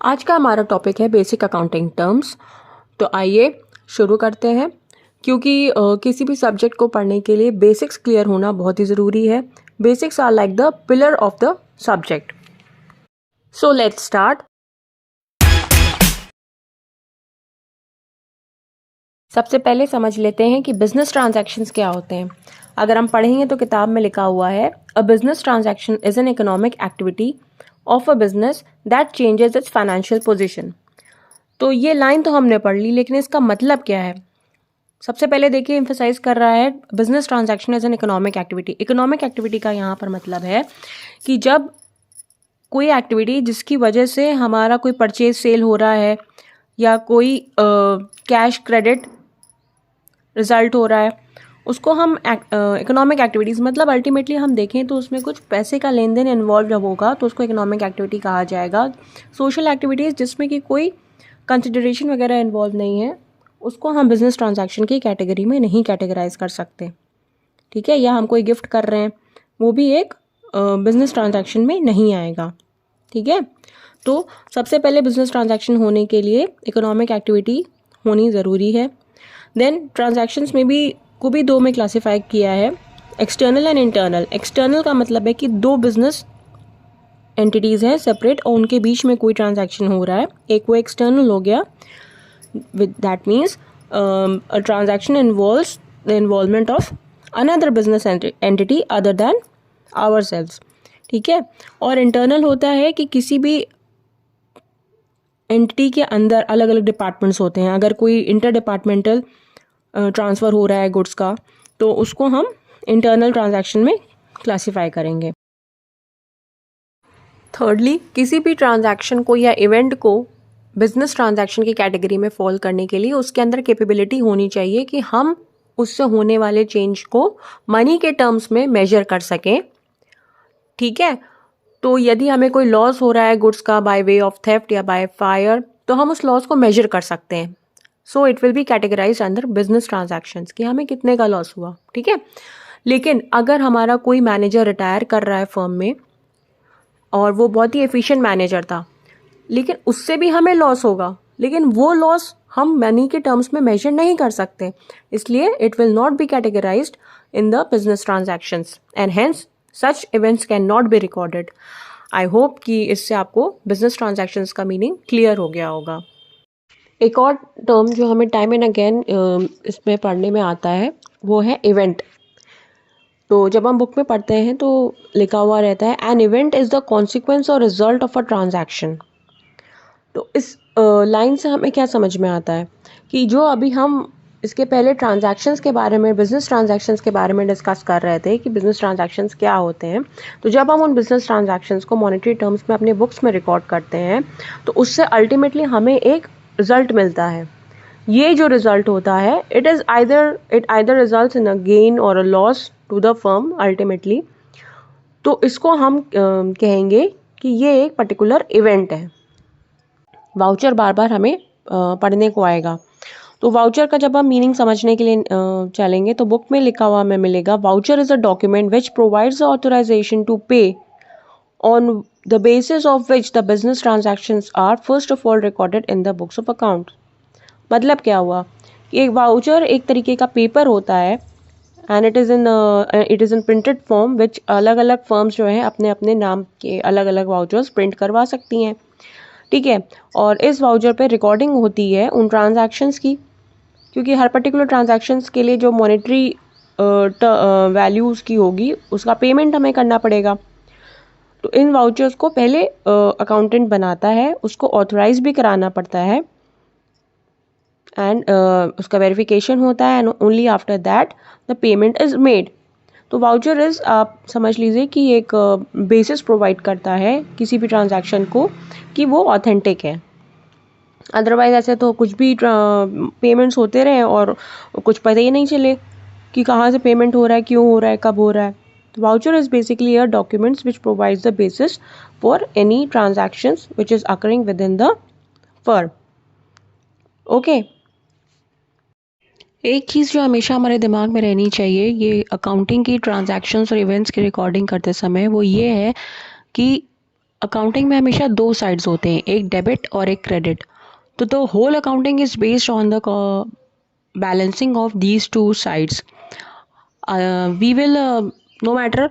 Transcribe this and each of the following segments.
आज का हमारा टॉपिक है बेसिक अकाउंटिंग टर्म्स। तो आइए शुरू करते हैं, क्योंकि किसी भी सब्जेक्ट को पढ़ने के लिए बेसिक्स क्लियर होना बहुत ही ज़रूरी है। Basics are like the pillar of the subject. So let's start. सबसे पहले समझ लेते हैं कि बिजनेस ट्रांजैक्शंस क्या होते हैं। अगर हम पढ़ेंगे तो किताब में लिखा हुआ है, a business transaction is an economic activity of a business that changes it's financial position. तो ये लाइन तो हमने पढ़ ली, लेकिन इसका मतलब क्या है? सबसे पहले देखिए, एम्फेसाइज कर रहा है business transaction as an economic activity. Economic activity का यहाँ पर मतलब है कि जब कोई एक्टिविटी जिसकी वजह से हमारा कोई परचेज सेल हो रहा है या कोई कैश क्रेडिट रिजल्ट हो रहा है, उसको हम इकोनॉमिक एक्टिविटीज़, मतलब अल्टीमेटली हम देखें तो उसमें कुछ पैसे का लेन देन इन्वॉल्व जब होगा तो उसको इकोनॉमिक एक्टिविटी कहा जाएगा। सोशल एक्टिविटीज़ जिसमें कि कोई कंसिडरेशन वगैरह इन्वॉल्व नहीं है, उसको हम बिजनेस ट्रांजैक्शन की कैटेगरी में नहीं कैटेगराइज कर सकते। ठीक है, या हम कोई गिफ्ट कर रहे हैं, वो भी एक बिजनेस ट्रांजैक्शन में नहीं आएगा। ठीक है, तो सबसे पहले बिजनेस ट्रांजैक्शन होने के लिए इकोनॉमिक एक्टिविटी होनी ज़रूरी है। देन ट्रांजैक्शंस में भी को भी दो में क्लासीफाई किया है, एक्सटर्नल एंड इंटरनल। एक्सटर्नल का मतलब है कि दो बिजनेस एंटिटीज़ हैं सेपरेट और उनके बीच में कोई ट्रांजैक्शन हो रहा है, एक वो एक्सटर्नल हो गया। That means a transaction involves the involvement of another business entity other than ourselves. ठीक है, और इंटरनल होता है कि किसी भी एंटिटी के अंदर अलग अलग डिपार्टमेंट्स होते हैं। अगर कोई इंटर डिपार्टमेंटल ट्रांसफ़र हो रहा है गुड्स का, तो उसको हम इंटरनल ट्रांजैक्शन में क्लासीफाई करेंगे। थर्डली, किसी भी ट्रांजैक्शन को या इवेंट को बिजनेस ट्रांजैक्शन की कैटेगरी में फॉल करने के लिए उसके अंदर कैपेबिलिटी होनी चाहिए कि हम उससे होने वाले चेंज को मनी के टर्म्स में मेजर कर सकें। ठीक है, तो यदि हमें कोई लॉस हो रहा है गुड्स का बाय वे ऑफ थेफ्ट या बाय फायर, तो हम उस लॉस को मेजर कर सकते हैं। So it will be categorise under business transactions कि हमें कितने का लॉस हुआ। ठीक है, लेकिन अगर हमारा कोई मैनेजर रिटायर कर रहा है फर्म में और वो बहुत ही एफिशिएंट मैनेजर था, लेकिन उससे भी हमें लॉस होगा, लेकिन वो लॉस हम मनी के टर्म्स में मेजर नहीं कर सकते, इसलिए it will not be categorised in the business transactions and hence such events can not be recorded. I hope कि इससे आपको बिजनेस ट्रांजैक्शंस का मीनिंग क्लियर हो गया होगा। एक और टर्म जो हमें टाइम एंड अगेन इसमें पढ़ने में आता है वो है इवेंट। तो जब हम बुक में पढ़ते हैं तो लिखा हुआ रहता है, an event is the consequence और रिजल्ट ऑफ अ ट्रांजैक्शन। तो इस लाइन से हमें क्या समझ में आता है कि जो अभी हम इसके पहले ट्रांजैक्शंस के बारे में, बिजनेस ट्रांजैक्शंस के बारे में डिस्कस कर रहे थे कि बिजनेस ट्रांजैक्शंस क्या होते हैं, तो जब हम उन बिजनेस ट्रांजैक्शंस को मॉनेटरी टर्म्स में अपने बुक्स में रिकॉर्ड करते हैं तो उससे अल्टीमेटली हमें एक रिजल्ट मिलता है। ये जो रिजल्ट होता है, it either results in a gain or a loss to the firm ultimately. तो इसको हम कहेंगे कि ये एक पर्टिकुलर इवेंट है। वाउचर बार बार हमें पढ़ने को आएगा, तो वाउचर का जब हम मीनिंग समझने के लिए चलेंगे तो बुक में लिखा हुआ हमें मिलेगा, voucher is a document which provides the authorisation to pay on the basis of which the business transactions are first of all recorded in the books of account. मतलब क्या हुआ कि एक वाउचर एक तरीके का पेपर होता है and it is in printed form which अलग अलग फर्म्स जो है अपने अपने नाम के अलग अलग वाउचर्स प्रिंट करवा सकती हैं। ठीक है, और इस वाउचर पे रिकॉर्डिंग होती है उन ट्रांजैक्शंस की, क्योंकि हर पर्टिकुलर ट्रांजैक्शंस के लिए जो मॉनेटरी वैल्यूज़ की होगी उसका पेमेंट हमें करना पड़ेगा। तो इन वाउचर्स को पहले अकाउंटेंट बनाता है, उसको ऑथराइज भी कराना पड़ता है एंड उसका वेरिफिकेशन होता है and only after that the payment is made. तो वाउचर इज़, आप समझ लीजिए कि एक बेसिस प्रोवाइड करता है किसी भी ट्रांजैक्शन को कि वो ऑथेंटिक है। अदरवाइज ऐसे तो कुछ भी पेमेंट्स होते रहे और कुछ पता ही नहीं चले कि कहाँ से पेमेंट हो रहा है, क्यों हो रहा है, कब हो रहा है। तो voucher is basically a documents which provides the basis for any transactions which is occurring with in the firm. Okay, एक चीज़ जो हमेशा हमारे दिमाग में रहनी चाहिए ये अकाउंटिंग की ट्रांजैक्शंस और इवेंट्स की रिकॉर्डिंग करते समय, वो ये है कि अकाउंटिंग में हमेशा दो साइड्स होते हैं, एक डेबिट और एक क्रेडिट। तो the whole accounting is based on the balancing of these two sides. We will no matter,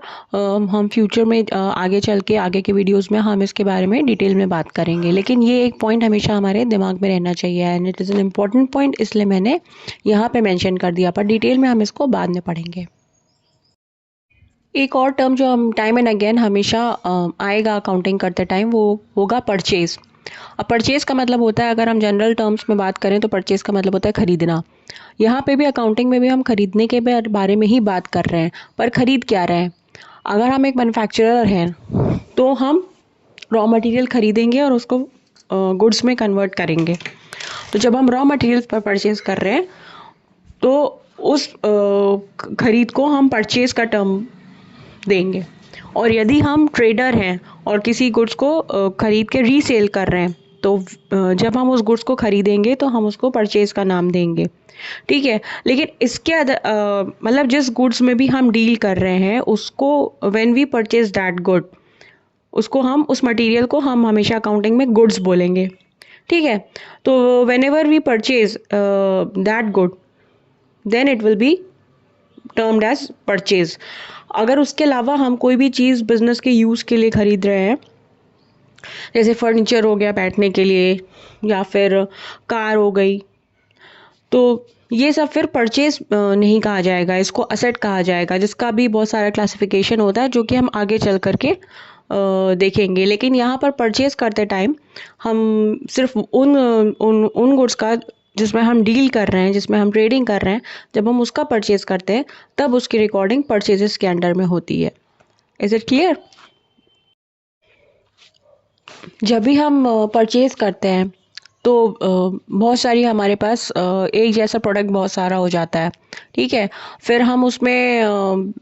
हम फ्यूचर में आगे चल के आगे के वीडियोस में हम इसके बारे में डिटेल में बात करेंगे, लेकिन ये एक पॉइंट हमेशा हमारे दिमाग में रहना चाहिए and it is an important point, इसलिए मैंने यहाँ पे मेंशन कर दिया, पर डिटेल में हम इसको बाद में पढ़ेंगे। एक और टर्म जो हम टाइम एंड अगेन हमेशा आएगा अकाउंटिंग करते टाइम, वो होगा परचेज। अब परचेज का मतलब होता है, अगर हम जनरल टर्म्स में बात करें तो परचेज का मतलब होता है खरीदना। यहाँ पे भी अकाउंटिंग में भी हम खरीदने के बारे में ही बात कर रहे हैं, पर खरीद क्या रहे हैं। अगर हम एक मैन्युफैक्चरर हैं तो हम रॉ मटेरियल खरीदेंगे और उसको गुड्स में कन्वर्ट करेंगे। तो जब हम रॉ मटेरियल पर परचेज कर रहे हैं तो उस खरीद को हम परचेज का टर्म देंगे। और यदि हम ट्रेडर हैं और किसी गुड्स को खरीद के रीसेल कर रहे हैं तो जब हम उस गुड्स को खरीदेंगे तो हम उसको परचेज का नाम देंगे, ठीक है। लेकिन इसके मतलब जिस गुड्स में भी हम डील कर रहे हैं उसको when we purchase that good, उसको हम उस मटेरियल को हम हमेशा अकाउंटिंग में गुड्स बोलेंगे, ठीक है। तो whenever we purchase that good then it will be termed as purchase. अगर उसके अलावा हम कोई भी चीज़ बिजनेस के यूज़ के लिए खरीद रहे हैं, जैसे फर्नीचर हो गया बैठने के लिए या फिर कार हो गई, तो ये सब फिर परचेज नहीं कहा जाएगा, इसको असेट कहा जाएगा, जिसका भी बहुत सारा क्लासिफिकेशन होता है जो कि हम आगे चल करके देखेंगे। लेकिन यहाँ पर परचेज करते टाइम हम सिर्फ उन गुड्स का जिसमें हम डील कर रहे हैं, जिसमें हम ट्रेडिंग कर रहे हैं, जब हम उसका परचेज करते हैं तब उसकी रिकॉर्डिंग परचेजेस के अंडर में होती है। Is it clear? जब भी हम परचेज करते हैं तो बहुत सारी हमारे पास एक जैसा प्रोडक्ट बहुत सारा हो जाता है, ठीक है। फिर हम उसमें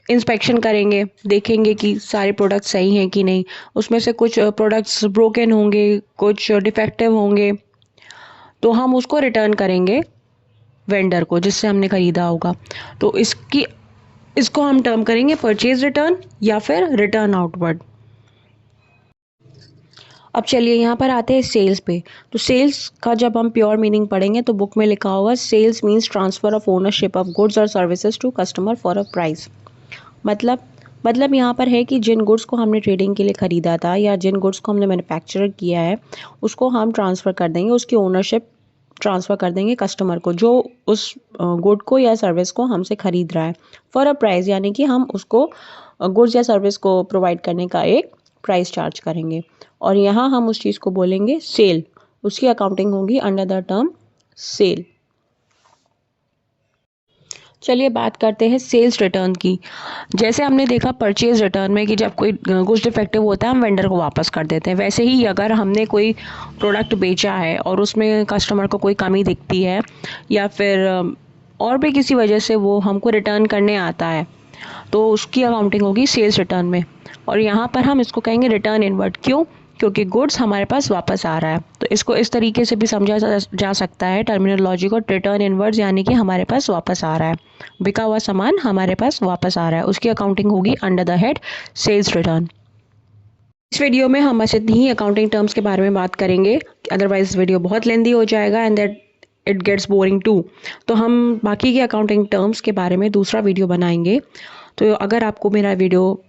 इंस्पेक्शन करेंगे, देखेंगे कि सारे प्रोडक्ट सही हैं कि नहीं। उसमें से कुछ प्रोडक्ट्स ब्रोकन होंगे, कुछ डिफेक्टिव होंगे, तो हम उसको रिटर्न करेंगे वेंडर को जिससे हमने ख़रीदा होगा। तो इसको हम टर्म करेंगे परचेज रिटर्न या फिर रिटर्न आउटवर्ड। अब चलिए यहाँ पर आते हैं सेल्स पे। तो सेल्स का जब हम प्योर मीनिंग पढ़ेंगे तो बुक में लिखा होगा sales means transfer of ownership of goods और services to customer for a price. मतलब यहाँ पर है कि जिन गुड्स को हमने ट्रेडिंग के लिए ख़रीदा था या जिन गुड्स को हमने मैन्युफैक्चर किया है उसको हम ट्रांसफ़र कर देंगे, उसकी ओनरशिप ट्रांसफ़र कर देंगे कस्टमर को जो उस गुड को या सर्विस को हमसे ख़रीद रहा है, फॉर अ प्राइस, यानी कि हम उसको गुड्स या सर्विस को प्रोवाइड करने का एक प्राइस चार्ज करेंगे। और यहाँ हम उस चीज़ को बोलेंगे सेल, उसकी अकाउंटिंग होगी अंडर द टर्म सेल। चलिए बात करते हैं सेल्स रिटर्न की। जैसे हमने देखा परचेज रिटर्न में कि जब कोई गुड्स डिफेक्टिव होता है हम वेंडर को वापस कर देते हैं, वैसे ही अगर हमने कोई प्रोडक्ट बेचा है और उसमें कस्टमर को कोई कमी दिखती है या फिर और भी किसी वजह से वो हमको रिटर्न करने आता है तो उसकी अकाउंटिंग होगी सेल्स रिटर्न में। और यहाँ पर हम इसको कहेंगे रिटर्न इनवर्ड। क्यों? क्योंकि गुड्स हमारे पास वापस आ रहा है। तो इसको इस तरीके से भी समझा जा सकता है टर्मिनोलॉजी को, रिटर्न इनवर्ड्स यानी कि हमारे पास वापस आ रहा है, बिका हुआ सामान हमारे पास वापस आ रहा है, उसकी अकाउंटिंग होगी under the head sales return. इस वीडियो में हम बस इतनी ही अकाउंटिंग टर्म्स के बारे में बात करेंगे, अदरवाइज वीडियो बहुत लेंदी हो जाएगा and that it gets boring too. तो हम बाकी के अकाउंटिंग टर्म्स के बारे में दूसरा वीडियो बनाएंगे। तो अगर आपको मेरा वीडियो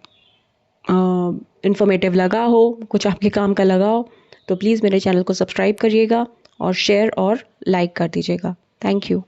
इन्फॉर्मेटिव लगा हो, कुछ आपके काम का लगा हो, तो प्लीज़ मेरे चैनल को सब्सक्राइब करिएगा और शेयर और लाइक कर दीजिएगा। Thank you.